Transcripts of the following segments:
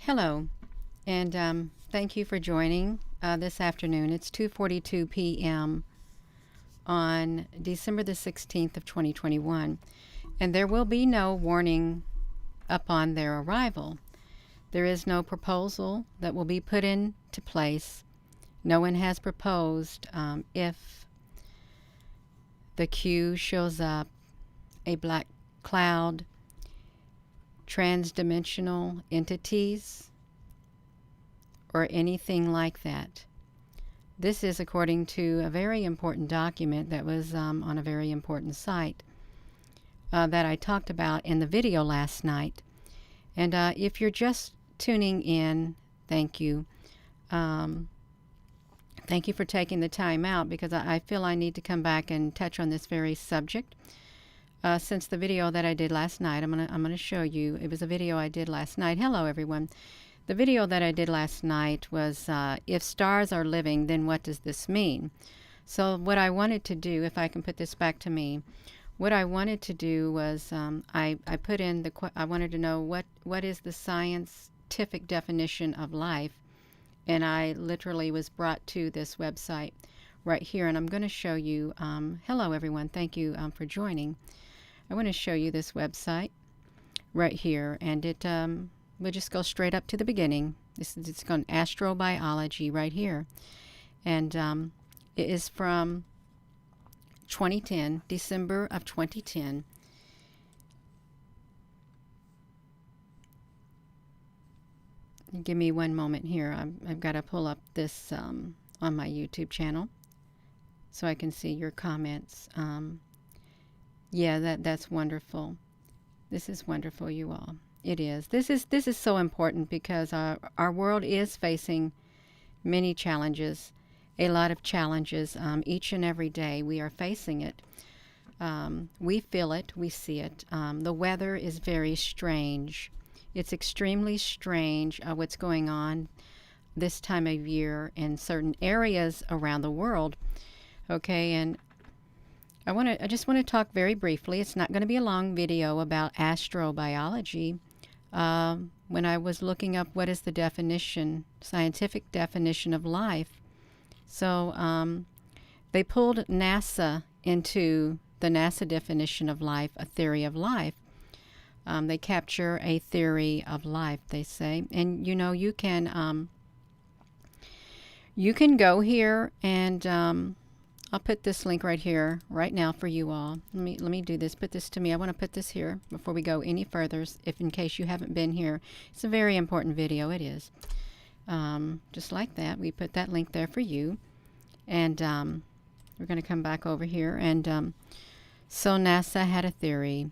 Hello, and thank you for joining this afternoon. It's 2:42 p.m. on December the 16th of 2021, and there will be no warning upon their arrival. There is no proposal that will be put into place. No one has proposed if the Q shows up, a black cloud, transdimensional entities, or anything like that. This is according to a very important document that was on a very important site that I talked about in the video last night. And if you're just tuning in, thank you. Thank you for taking the time out, because I feel I need to come back and touch on this very subject. Since the video that I did last night, I'm gonna show you. It was a video I did last night. Hello, everyone. The video that I did last night was if stars are living, then what does this mean? So what I wanted to do, if I can put this back to me, what I wanted to do was I put in I wanted to know what is the scientific definition of life, and I literally was brought to this website right here, and I'm going to show you. Hello, everyone. Thank you for joining. I want to show you this website right here, and we'll just go straight up to the beginning. It's called astrobiology right here, and it is from 2010, December of 2010. Give me one moment here. I've got to pull up this on my YouTube channel so I can see your comments. Yeah, that's wonderful. This is wonderful, you all. It is. This is so important because our world is facing many challenges, a lot of challenges. Each and every day we are facing it. We feel it. We see it. The weather is very strange. It's extremely strange what's going on this time of year in certain areas around the world. Okay, and I just want to talk very briefly. It's not going to be a long video about astrobiology. When I was looking up what is the definition, scientific definition of life, so they pulled NASA into the NASA definition of life, a theory of life. They capture a theory of life, they say, and you can go here, and I'll put this link right here, right now for you all. Let me do this. Put this to me. I want to put this here before we go any further, if in case you haven't been here. It's a very important video. It is. Just like that, we put that link there for you, and we're going to come back over here. And so NASA had a theory.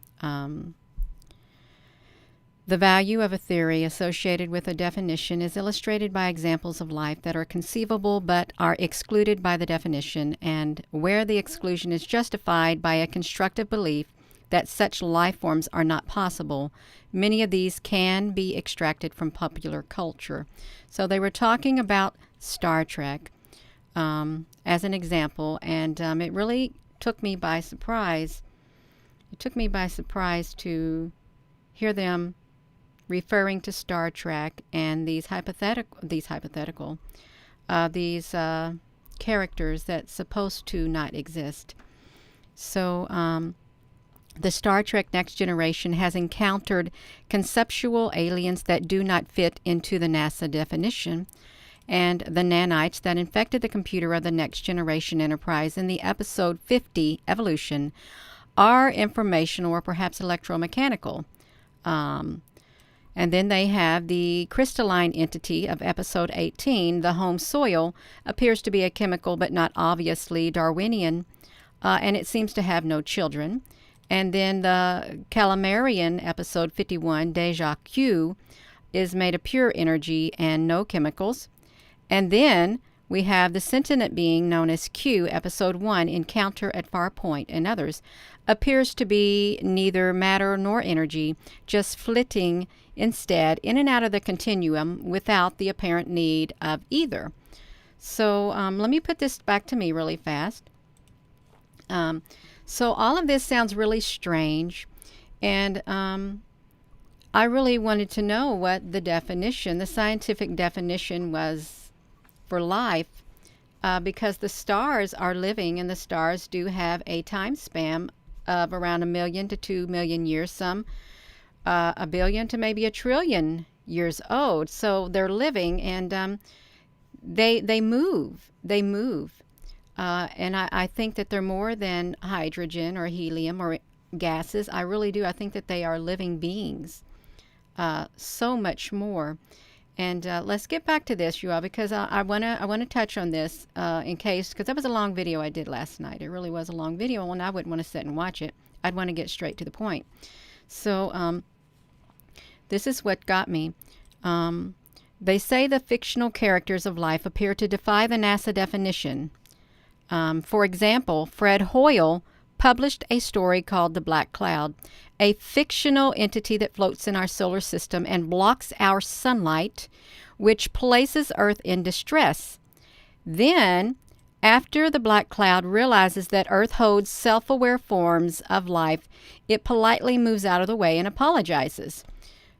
The value of a theory associated with a definition is illustrated by examples of life that are conceivable but are excluded by the definition, and where the exclusion is justified by a constructive belief that such life forms are not possible. Many of these can be extracted from popular culture. So they were talking about Star Trek as an example, and it really took me by surprise. It took me by surprise to hear them referring to Star Trek and these characters that's supposed to not exist. So the Star Trek Next Generation has encountered conceptual aliens that do not fit into the NASA definition, and the nanites that infected the computer of the Next Generation Enterprise in the episode 50, Evolution, are informational or perhaps electromechanical. And then they have the crystalline entity of episode 18, the home soil, appears to be a chemical but not obviously Darwinian, and it seems to have no children. And then the Calamarian episode 51, Deja Q, is made of pure energy and no chemicals. And then we have the sentient being known as Q, episode 1, Encounter at Far Point, and others, appears to be neither matter nor energy, just flitting instead in and out of the continuum without the apparent need of either. So let me put this back to me really fast. So all of this sounds really strange, and I really wanted to know what the scientific definition was for life, because the stars are living, and the stars do have a time span of around 1 million to 2 million years, some 1 billion to maybe 1 trillion years old. So they're living, and they move. They move. And I think that they're more than hydrogen or helium or gases. I really do. I think that they are living beings. So much more. And let's get back to this, you all, because I wanna touch on this in case, because that was a long video I did last night. It really was a long video, and I wouldn't want to sit and watch it. I'd want to get straight to the point. So this is what got me. They say the fictional characters of life appear to defy the NASA definition. For example, Fred Hoyle published a story called The Black Cloud, a fictional entity that floats in our solar system and blocks our sunlight, which places Earth in distress. Then, after the black cloud realizes that Earth holds self-aware forms of life, it politely moves out of the way and apologizes.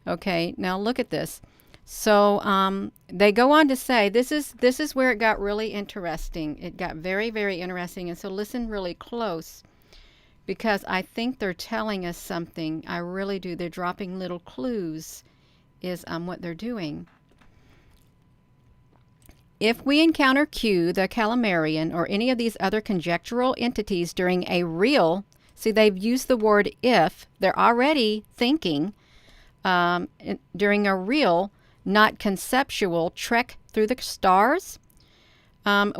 Okay, now look at this. So they go on to say, this is where it got really interesting. It got very, very interesting. And so listen really close, because I think they're telling us something. I really do. They're dropping little clues is what they're doing. If we encounter Q, the Calamarian, or any of these other conjectural entities during a real, see, they've used the word if, they're already thinking, during a real, not conceptual trek through the stars,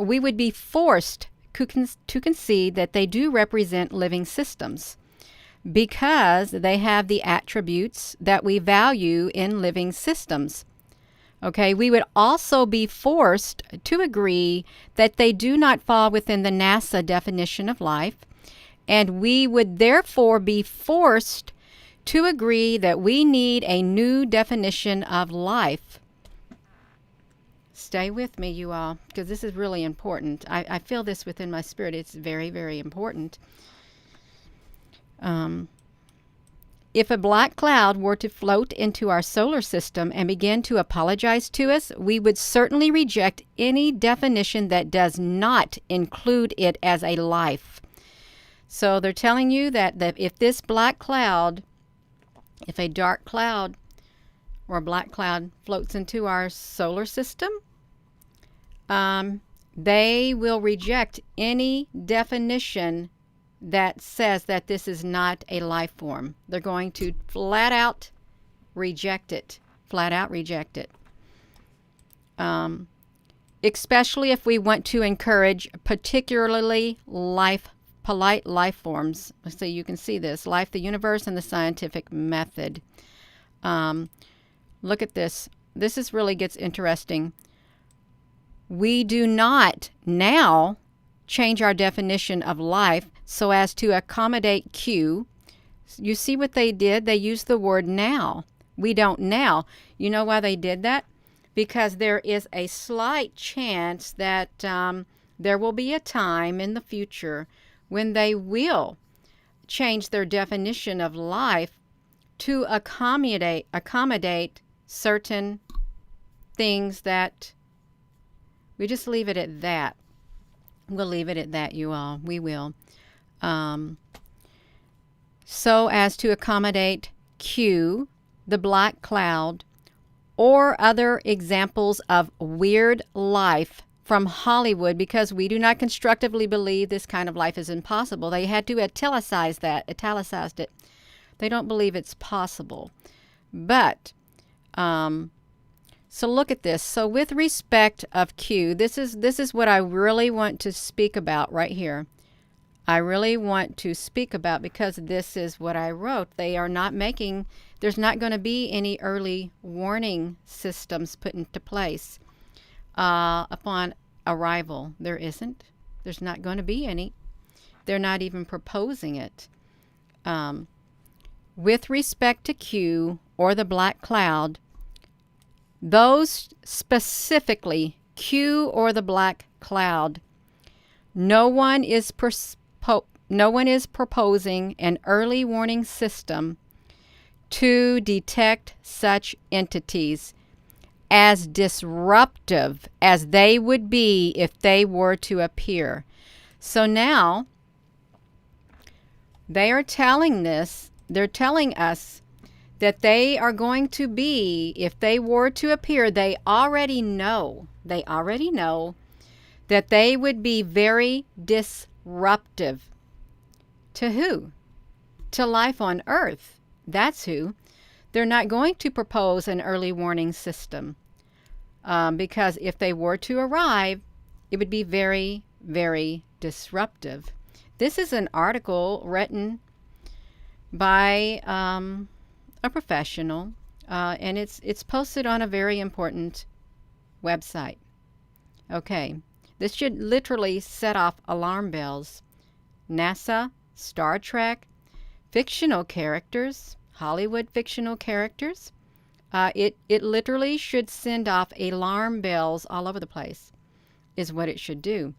we would be forced to concede that they do represent living systems, because they have the attributes that we value in living systems. Okay, we would also be forced to agree that they do not fall within the NASA definition of life, and we would therefore be forced to agree that we need a new definition of life. Stay with me, you all, because this is really important. I feel this within my spirit. It's very, very important. If a black cloud were to float into our solar system and begin to apologize to us, we would certainly reject any definition that does not include it as a life. So they're telling you that if this black cloud, if a dark cloud or a black cloud floats into our solar system, they will reject any definition that says that this is not a life form. They're going to flat out reject it. Flat out reject it. Especially if we want to encourage particularly polite life forms. So you can see this: life, the universe, and the scientific method. Look at this. This really gets interesting. We do not now change our definition of life so as to accommodate Q. You see what they did? They used the word now. We don't now. You know why they did that? Because there is a slight chance that there will be a time in the future when they will change their definition of life to accommodate certain things that we just leave it at that. We'll leave it at that, you all. We will. So as to accommodate Q, the black cloud, or other examples of weird life from Hollywood, because we do not constructively believe this kind of life is impossible. They had to italicized it. They don't believe it's possible. But, so look at this. So with respect of Q, this is what I really want to speak about right here. I really want to speak about, because this is what I wrote. They are not making, there's not going to be any early warning systems put into place upon arrival. There isn't. There's not going to be any. They're not even proposing it. With respect to Q, or the black cloud, those specifically, Q or the black cloud, no one is proposing an early warning system to detect such entities as disruptive as they would be if they were to appear. So now they're telling us that they are going to be, if they were to appear, they already know that they would be very disruptive. To who? To life on Earth. That's who. They're not going to propose an early warning system because if they were to arrive, it would be very, very disruptive. This is an article written by a professional, and it's posted on a very important website. Okay, this should literally set off alarm bells. NASA, Star Trek, fictional characters, Hollywood fictional characters. It literally should send off alarm bells all over the place, is what it should do.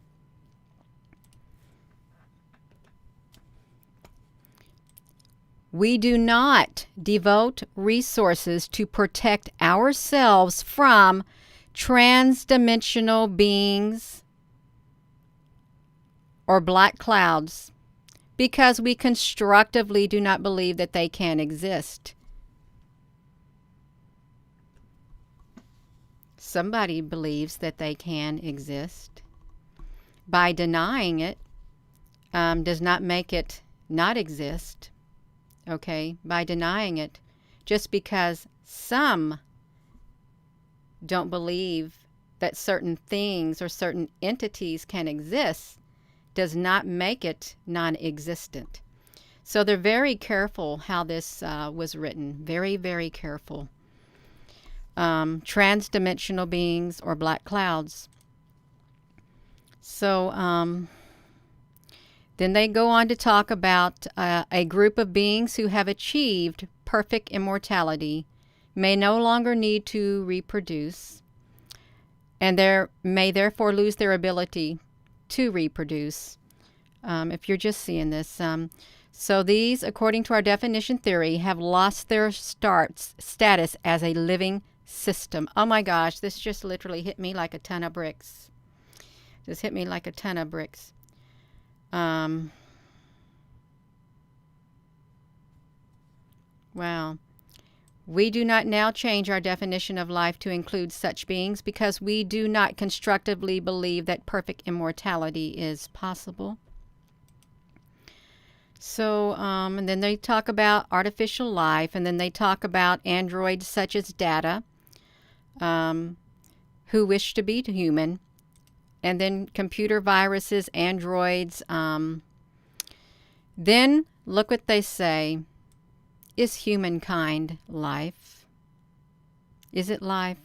We do not devote resources to protect ourselves from transdimensional beings or black clouds because we constructively do not believe that they can exist. Somebody believes that they can exist. By denying it does not make it not exist. Okay, by denying it, just because some don't believe that certain things or certain entities can exist does not make it non-existent. So they're very careful how this was written. Very, very careful. Transdimensional beings or black clouds. So then they go on to talk about a group of beings who have achieved perfect immortality may no longer need to reproduce, and may therefore lose their ability to reproduce. If you're just seeing this. So these, according to our definition theory, have lost their status as a living system. Oh my gosh, this just literally hit me like a ton of bricks. This hit me like a ton of bricks. Wow. We do not now change our definition of life to include such beings because we do not constructively believe that perfect immortality is possible. So, and then they talk about artificial life, and then they talk about androids such as Data, who wish to be human, and then computer viruses, androids. Then look what they say. Is humankind life? Is it life?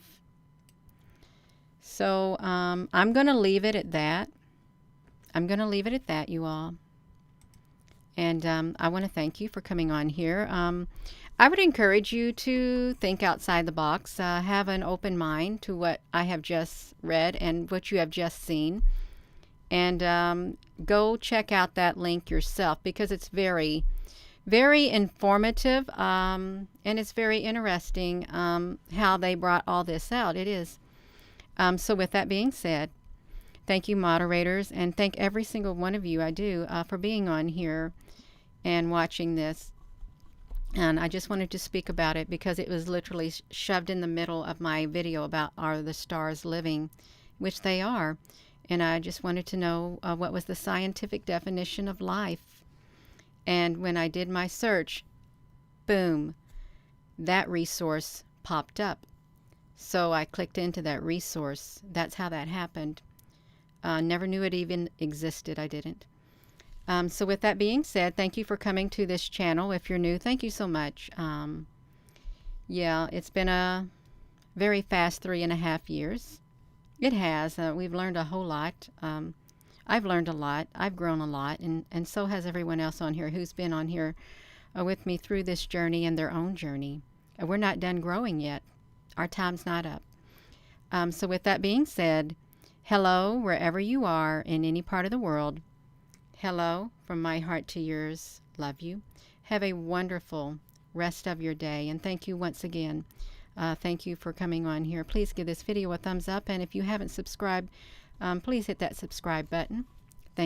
So I'm going to leave it at that. I'm going to leave it at that, you all. And I want to thank you for coming on here. I would encourage you to think outside the box, have an open mind to what I have just read and what you have just seen. And go check out that link yourself because it's very, very informative and it's very interesting how they brought all this out. It is. So with that being said, thank you, moderators, and thank every single one of you, I do, for being on here and watching this. And I just wanted to speak about it because it was literally shoved in the middle of my video about are the stars living, which they are. And I just wanted to know what was the scientific definition of life. And when I did my search, boom, that resource popped up. So I clicked into that resource. That's how that happened. Never knew it even existed. I didn't. So with that being said, thank you for coming to this channel. If you're new, thank you so much. Yeah, it's been a very fast 3.5 years. It has. We've learned a whole lot. I've learned a lot. I've grown a lot. And so has everyone else on here who's been on here with me through this journey and their own journey. We're not done growing yet. Our time's not up. So with that being said, hello, wherever you are in any part of the world. Hello, from my heart to yours. Love you. Have a wonderful, rest of your day. And thank you once again. Thank you for coming on here. Please give this video a thumbs up. And if you haven't subscribed, please hit that subscribe button.